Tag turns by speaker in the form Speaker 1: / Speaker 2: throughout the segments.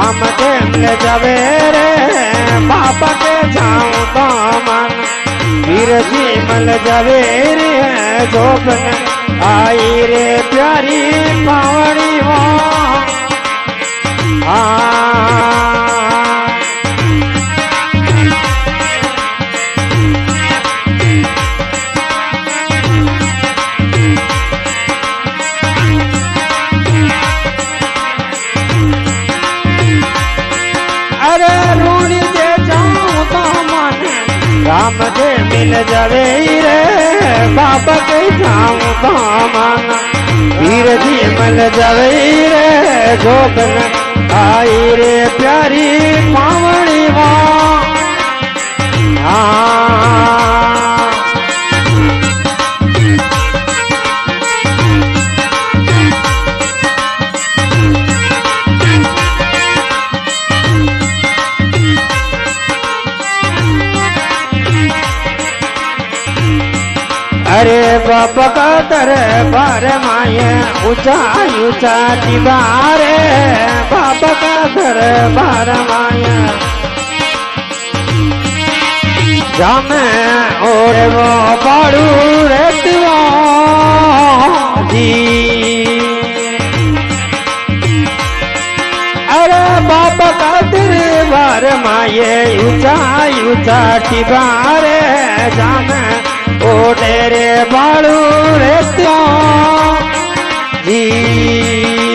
Speaker 1: राम के मिल जावे रे बाबा के जाऊं तो मन वीर जी मिल जावे रे जोबन आई रे प्यारी पावड़ी हो राम के मिल जावे रे बाबा के जाऊं तो मन वीर जी मिल जावे रे जोबन आई रे प्यारी पावड़ी अरे बाबा का दरबार माये ऊंचा ऊंचा दीवारे बाबा का दरबार माये जामे और वो बाड़ू रेतियों जी अरे बाबा का दरबार माये ऊंचा ऊंचा दीवारे जामे ओ डेरे बाड़ू रे जी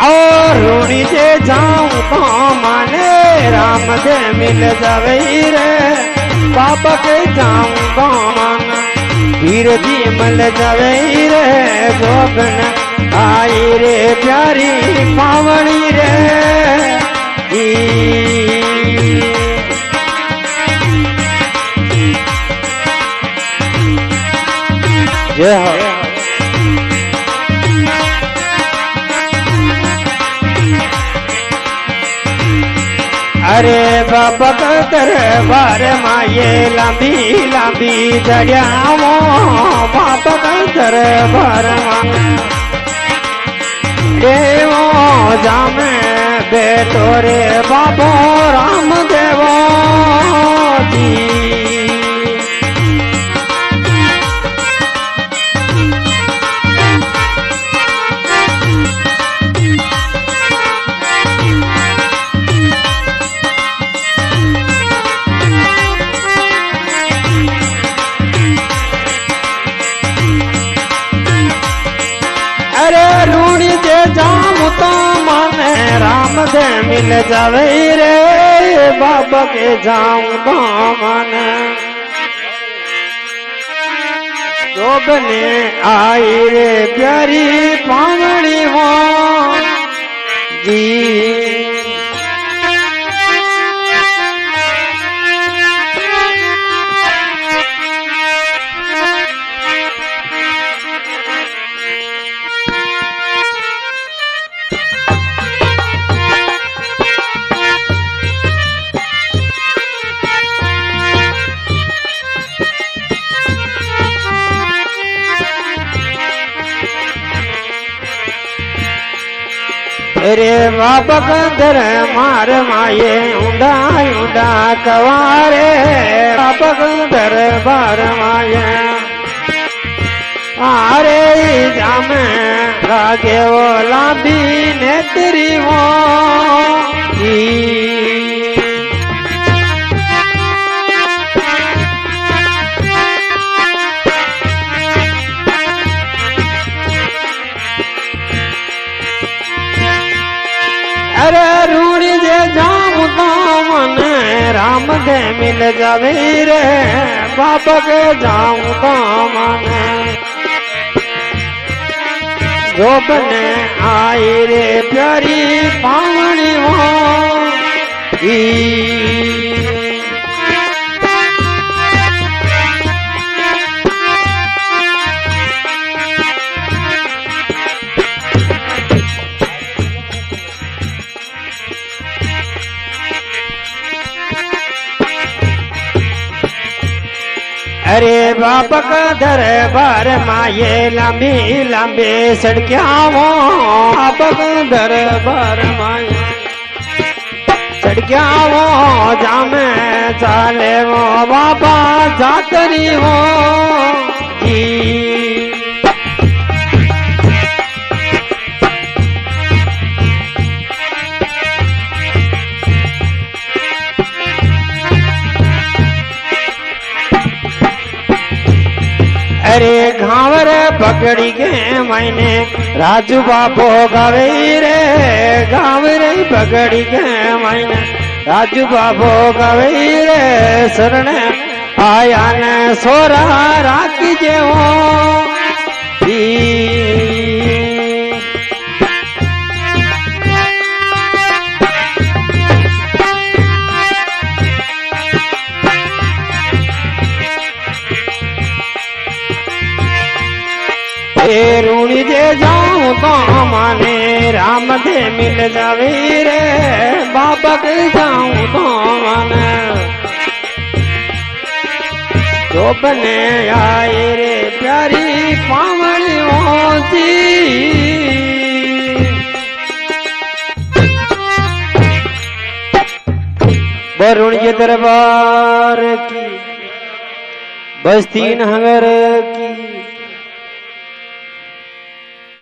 Speaker 1: और रूणी जे जाऊं तो माने राम दे मिल जावे रे बाबा के जाऊं तो माना वीर जी मिल जावे रे जोबन आई रे प्यारी पावड़ी रे जय हो अरे बाबा का दरबार माये लंबी लंबी जड़ियाओ बाबा का दरबार देवो जामे बेटो रे बाबो राम देवो जी जाऊं तो माने राम दे मिल जावे रे बाबा के जाऊं तो माने जोबने आई रे प्यारी पावड़ी हो जी रे बाबा कंदर मार माये ऊंडा ऊंडा कवारे बाबा कंदर बार माये आरे जामे लागे वो लांबी नेत्री वो अरे रूड़ी जे जाऊं तो मन राम दे मिल जावे रे बाबा के जाऊं तो मन जोबने आई रे प्यारी पावड़ी हो अरे बाबा का दरबार माये लंबी लंबी सड़कियां वो बाबा का दरबार माये सड़कियां वो जामे चाले वो बाबा जातरी वो अरे घावर पकड़ी के मैंने राजू बाबो गवे रे घावर पकड़ी के मैंने राजू बाबो गवे रे शरण आया ने सोरा राखी जे रूणी जे जाऊं तो माने राम दे मिल जावे रे बाबा के जाऊं तो माने तो बने आए रे प्यारी पावनी होती वरुण के दरबार की बस्ती नगर की